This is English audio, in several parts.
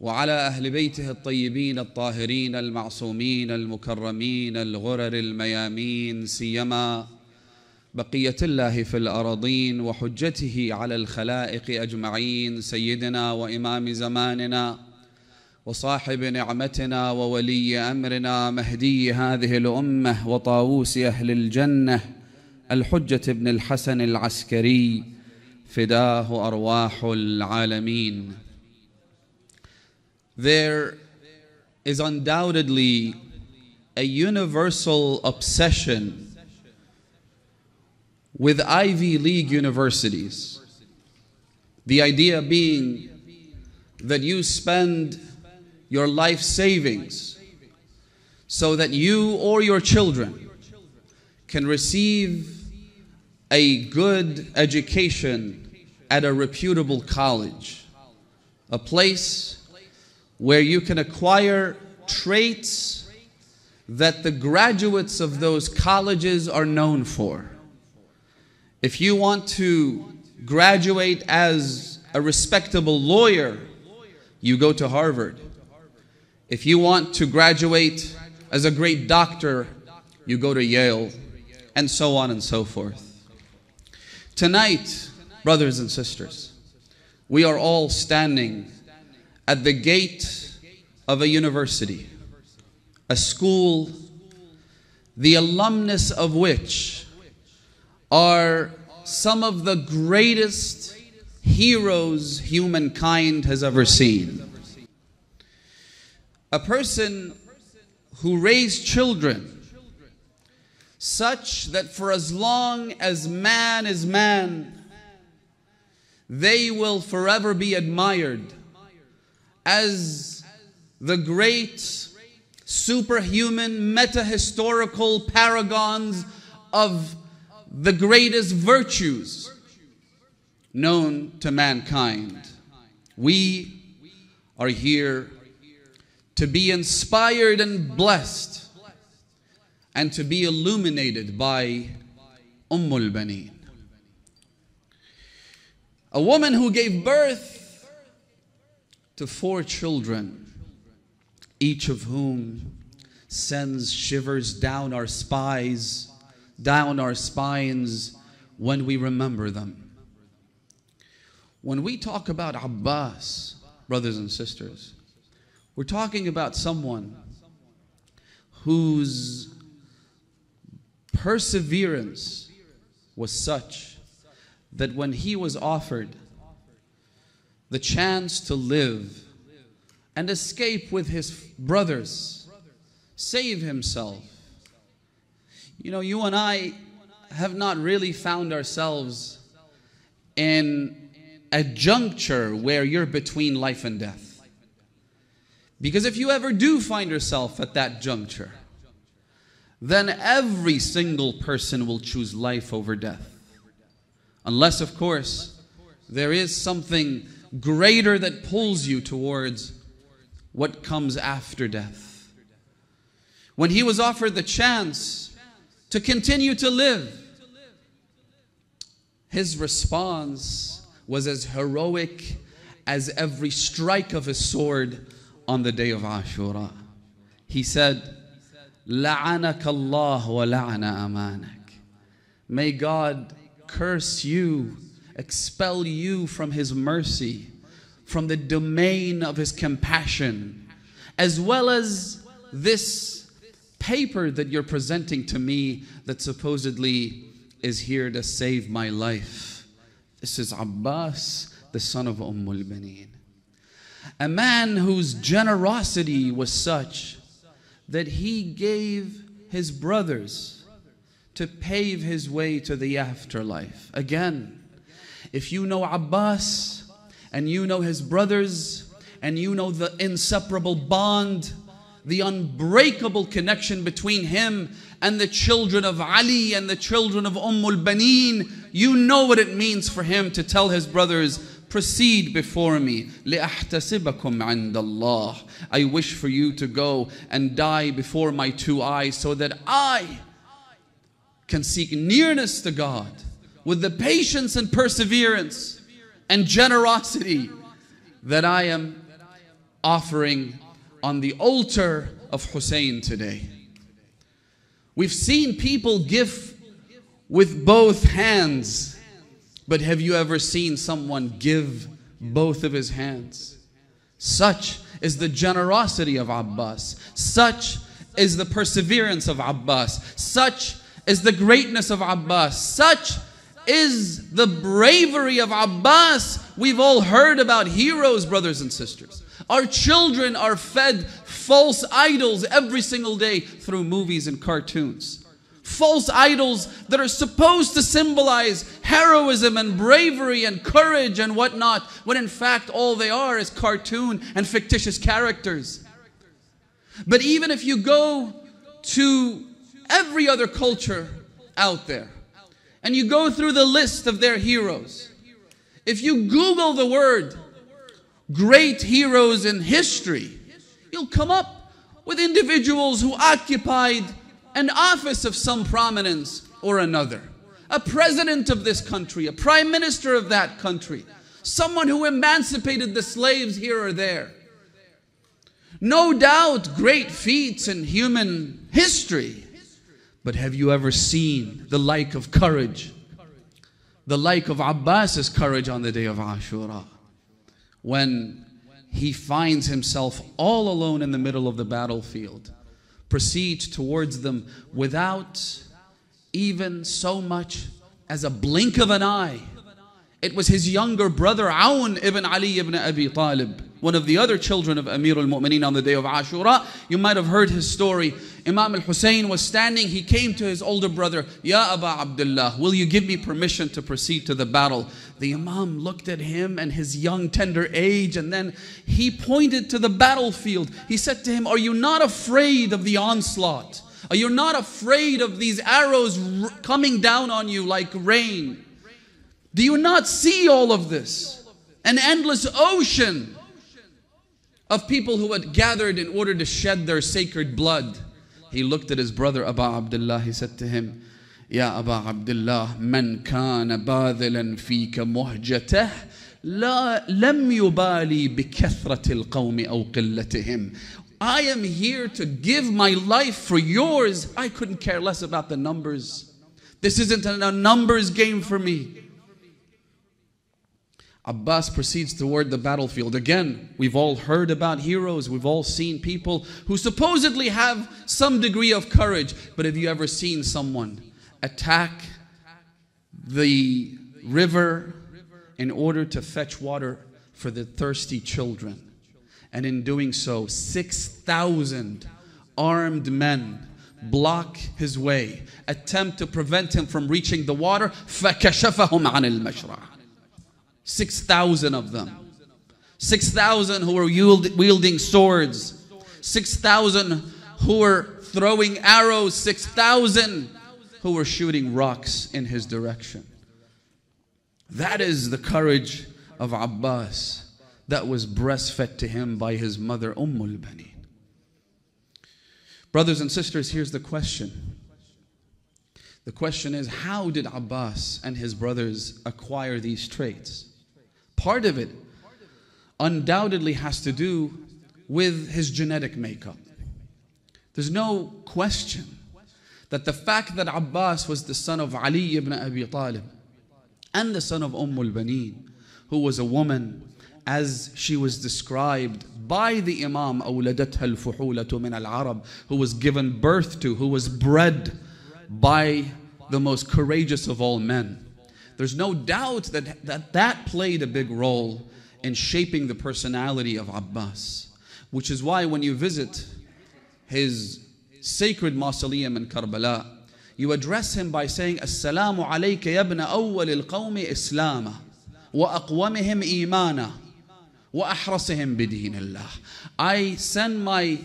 وعلى أهل بيته الطيبين الطاهرين المعصومين المكرمين الغرر الميامين، سيما بقية الله في الأراضين وحجته على الخلائق أجمعين، سيدنا وإمام زماننا وصاحب نعمتنا وولي أمرنا مهدي هذه الأمة وطاووس أهل الجنة الحجة بن الحسن العسكري فداه أرواح العالمين. There is undoubtedly a universal obsession with Ivy League universities. The idea being that you spend your life savings so that you or your children can receive a good education at a reputable college, a place where you can acquire traits that the graduates of those colleges are known for. If you want to graduate as a respectable lawyer, you go to Harvard. If you want to graduate as a great doctor, you go to Yale, and so on and so forth. Tonight, brothers and sisters, we are all standing at the gate of a university, a school, the alumnus of which are some of the greatest heroes humankind has ever seen. A person who raised children such that for as long as man is man, they will forever be admired as the great superhuman meta-historical paragons of the greatest virtues known to mankind. We are here to be inspired and blessed and to be illuminated by Ummul Baneen, a woman who gave birth to 4 children, each of whom sends shivers down our spines when we remember them. When we talk about Abbas, brothers and sisters, we're talking about someone whose perseverance was such that when he was offered the chance to live and escape with his brothers, save himself. You know, you and I have not really found ourselves in a juncture where you're between life and death. Because if you ever do find yourself at that juncture, then every single person will choose life over death. Unless, of course, there is something greater that pulls you towards what comes after death. When he was offered the chance to continue to live, his response was as heroic as every strike of his sword on the day of Ashura. He said, لَعَنَكَ اللَّهُ وَلَعَنَ أَمَانَكَ. May God curse you, expel you from His mercy, from the domain of His compassion, as well as this paper that you're presenting to me that supposedly is here to save my life. This is Abbas, the son of Ummul Baneen. A man whose generosity was such that he gave his brothers to pave his way to the afterlife. Again, if you know Abbas and you know his brothers and you know the inseparable bond, the unbreakable connection between him and the children of Ali and the children of Ummul Baneen, you know what it means for him to tell his brothers, proceed before me. لِأَحْتَسِبَكُمْ عِنْدَ اللَّهِ. I wish for you to go and die before my 2 eyes so that I can seek nearness to God with the patience and perseverance and generosity that I am offering on the altar of Hussein today. We've seen people give with both hands, but have you ever seen someone give both of his hands? Such is the generosity of Abbas. Such is the perseverance of Abbas. Such is the greatness of Abbas. Such is the bravery of Abbas. We've all heard about heroes, brothers and sisters. Our children are fed false idols every single day through movies and cartoons. False idols that are supposed to symbolize heroism and bravery and courage and whatnot, when in fact all they are is cartoon and fictitious characters. But even if you go to every other culture out there and you go through the list of their heroes, if you Google the word great heroes in history, you'll come up with individuals who occupied an office of some prominence or another. A president of this country, a prime minister of that country, someone who emancipated the slaves here or there. No doubt great feats in human history. But have you ever seen the like of courage? The like of Abbas's courage on the day of Ashura, when he finds himself all alone in the middle of the battlefield, proceeds towards them without even so much as a blink of an eye. It was his younger brother Aun ibn Ali ibn Abi Talib, one of the other children of Amir al-Mu'mineen on the day of Ashura. You might have heard his story. Imam al-Hussein was standing. He came to his older brother, Ya Aba Abdullah, will you give me permission to proceed to the battle? The Imam looked at him and his young tender age, and then he pointed to the battlefield. He said to him, are you not afraid of the onslaught? Are you not afraid of these arrows coming down on you like rain? Do you not see all of this? An endless ocean of people who had gathered in order to shed their sacred blood. He looked at his brother Aba Abdullah. He said to him, Ya Aba Abdullah, man kana badhilan fika muhjatah lam yubali bi kathrati al-qawmi aw qillatihim. I am here to give my life for yours. I couldn't care less about the numbers. This isn't a numbers game for me. Abbas proceeds toward the battlefield. Again, we've all heard about heroes. We've all seen people who supposedly have some degree of courage. But have you ever seen someone attack the river in order to fetch water for the thirsty children? And in doing so, 6,000 armed men block his way, attempt to prevent him from reaching the water. فَكَشَفَهُمْ عَنِ الْمَشْرَعِ. 6,000 of them. 6,000 who were wielding swords. 6,000 who were throwing arrows. 6,000 who were shooting rocks in his direction. That is the courage of Abbas that was breastfed to him by his mother Ummul Baneen. Brothers and sisters, here's the question. The question is, how did Abbas and his brothers acquire these traits? Part of it undoubtedly has to do with his genetic makeup. There's no question that the fact that Abbas was the son of Ali ibn Abi Talib and the son of Ummul Baneen, who was a woman, as she was described by the Imam, أولدتها الفحولة من العرب, who was given birth to, who was bred by the most courageous of all men. There's no doubt that played a big role in shaping the personality of Abbas, which is why when you visit his sacred mausoleum in Karbala, you address him by saying, Assalamu alayka ya ibn awwal al-qawmi islama wa aqwamihim imana wa ahrasihim bideenillah. I send my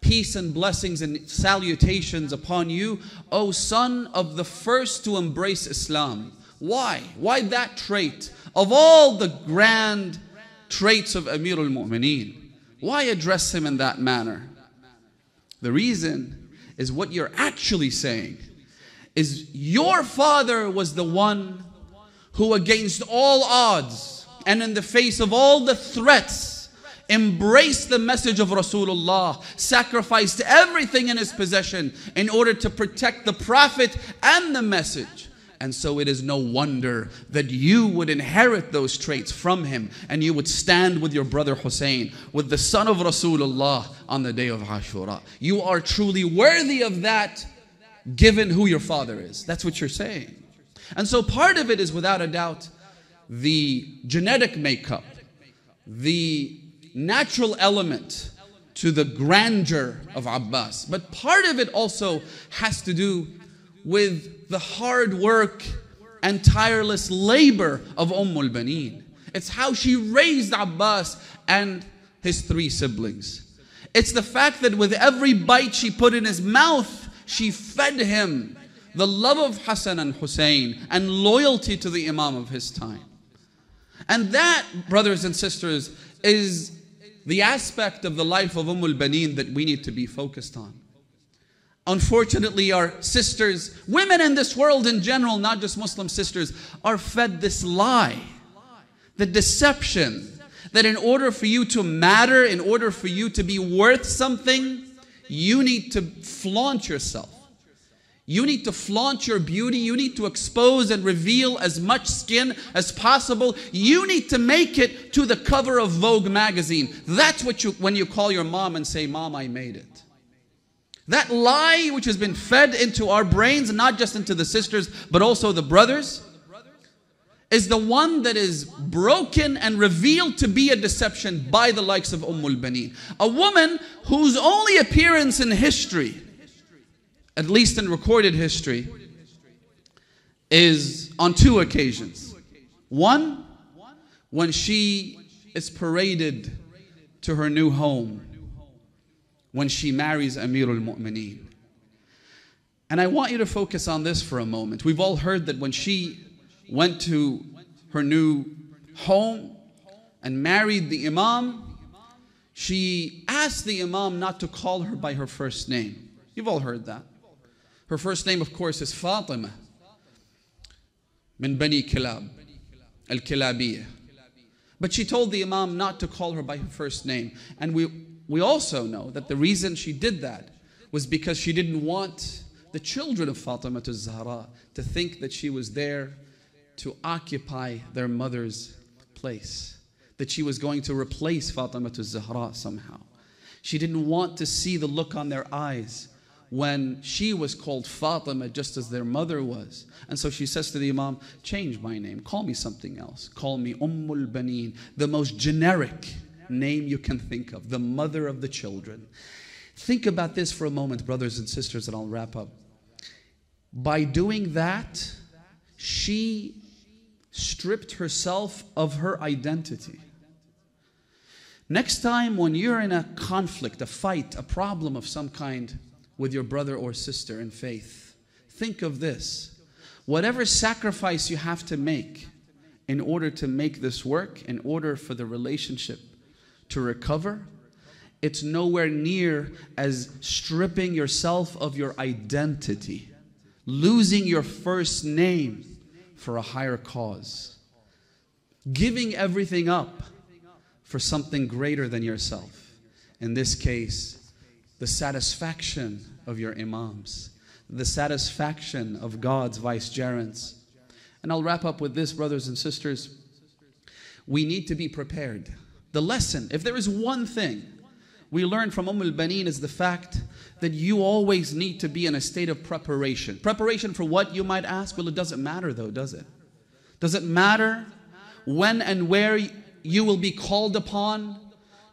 peace and blessings and salutations upon you, O son of the first to embrace Islam. Why? Why that trait? Of all the grand traits of Amir al-Mu'mineen, why address him in that manner? The reason is what you're actually saying is your father was the one who, against all odds and in the face of all the threats, embraced the message of Rasulullah, sacrificed everything in his possession in order to protect the Prophet and the message. And so it is no wonder that you would inherit those traits from him, and you would stand with your brother Hussein, with the son of Rasulullah, on the day of Ashura. You are truly worthy of that, given who your father is. That's what you're saying. And so part of it is, without a doubt, the genetic makeup, the natural element to the grandeur of Abbas. But part of it also has to do with the hard work and tireless labor of Ummul Baneen. It's how she raised Abbas and his 3 siblings. It's the fact that with every bite she put in his mouth, she fed him the love of Hassan and Hussein and loyalty to the Imam of his time. And that, brothers and sisters, is the aspect of the life of Ummul Baneen that we need to be focused on. Unfortunately, our sisters, women in this world in general, not just Muslim sisters, are fed this lie, the deception, that in order for you to matter, in order for you to be worth something, you need to flaunt yourself. You need to flaunt your beauty. You need to expose and reveal as much skin as possible. You need to make it to the cover of Vogue magazine. That's what when you call your mom and say, "Mom, I made it." That lie which has been fed into our brains, not just into the sisters, but also the brothers, is the one that is broken and revealed to be a deception by the likes of Ummul Baneen. A woman whose only appearance in history, at least in recorded history, is on 2 occasions. One, when she is paraded to her new home, when she marries Amirul Mu'mineen. And I want you to focus on this for a moment. We've all heard that when she went to her new home and married the Imam, she asked the Imam not to call her by her first name. You've all heard that. Her first name, of course, is Fatima, min Bani Kilab, Al-Kilabiyya. But she told the Imam not to call her by her first name. And we also know that the reason she did that was because she didn't want the children of Fatima az-Zahra to think that she was there to occupy their mother's place, that she was going to replace Fatima az-Zahra somehow. She didn't want to see the look on their eyes when she was called Fatima just as their mother was. And so she says to the Imam, "Change my name, call me something else. Call me Ummul Baneen," the most generic name you can think of, the mother of the children. Think about this for a moment, brothers and sisters, and I'll wrap up. By doing that, she stripped herself of her identity. Next time when you're in a conflict, a fight, a problem of some kind with your brother or sister in faith, think of this. Whatever sacrifice you have to make in order to make this work, in order for the relationship to recover, it's nowhere near as stripping yourself of your identity, losing your first name for a higher cause, giving everything up for something greater than yourself. In this case, the satisfaction of your imams, the satisfaction of God's vicegerents. And I'll wrap up with this, brothers and sisters. We need to be prepared. The lesson, if there is one thing we learn from Ummul Baneen, is the fact that you always need to be in a state of preparation. Preparation for what, you might ask? Well, it doesn't matter though, does it? Does it matter when and where you will be called upon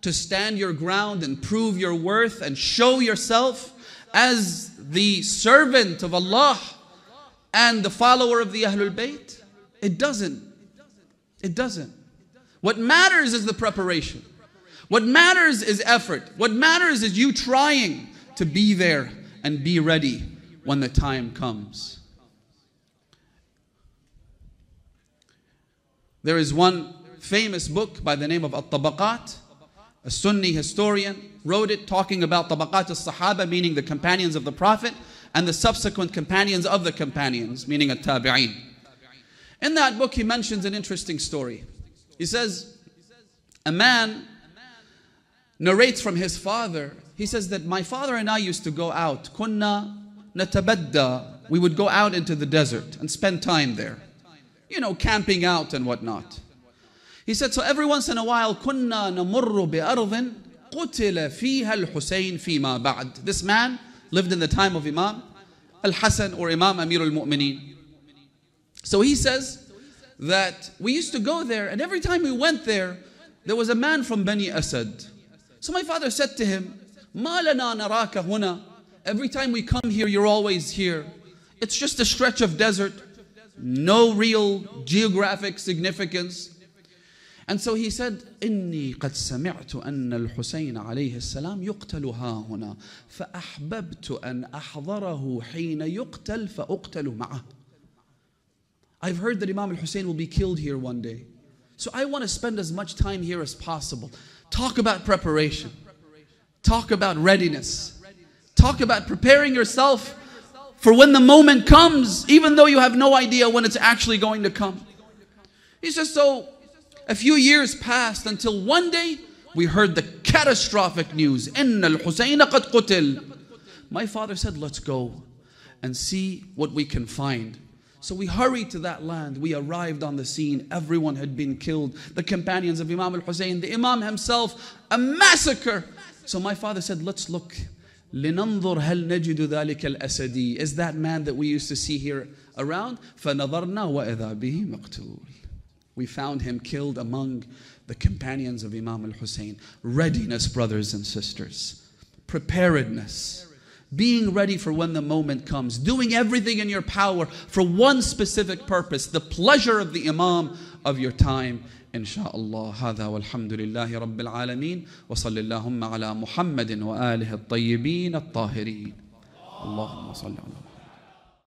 to stand your ground and prove your worth and show yourself as the servant of Allah and the follower of the Ahlul Bayt? It doesn't. It doesn't. What matters is the preparation. What matters is effort. What matters is you trying to be there and be ready when the time comes. There is one famous book by the name of At-Tabaqat. A Sunni historian wrote it, talking about Tabaqat al-Sahaba, meaning the companions of the Prophet, and the subsequent companions of the companions, meaning at-Tabi'een. In that book he mentions an interesting story. He says, a man narrates from his father. He says that my father and I used to go out. Kunna natabadda. We would go out into the desert and spend time there. You know, camping out and whatnot. He said, so every once in a while, kunna namurru bi'ardhin qutila fiha al-Husayn fima ba'd. This man lived in the time of Imam Al-Hasan or Imam Amir al-Mu'mineen. So he says that we used to go there, and every time we went there, there was a man from Bani Asad. So my father said to him, Ma lana naraka huna. Every time we come here, you're always here. It's just a stretch of desert, no real geographic significance. And so he said, إني قد سمعت أن الحسين عليه السلام يقتل ها هنا فأحببت أن أحضره حين يقتل فأقتل معه. I've heard that Imam al-Hussein will be killed here one day. So I want to spend as much time here as possible. Talk about preparation. Talk about readiness. Talk about preparing yourself for when the moment comes, even though you have no idea when it's actually going to come. He says, so a few years passed until one day we heard the catastrophic news. إن الحسين قد قتل. My father said, let's go and see what we can find. So we hurried to that land. We arrived on the scene. Everyone had been killed. The companions of Imam al-Hussein, the Imam himself, a massacre. So my father said, let's look. لننظر هل نجد ذلك الأسدي. Is that man that we used to see here around? فنظرنا وإذا به مقتول. We found him killed among the companions of Imam al-Hussein. Readiness, brothers and sisters. Preparedness. Being ready for when the moment comes. Doing everything in your power for one specific purpose. The pleasure of the Imam of your time. Insha'Allah. هذا والحمد لله رب العالمين. وصل اللهم على محمد وآله الطيبين الطاهرين. اللهم صل على محمد.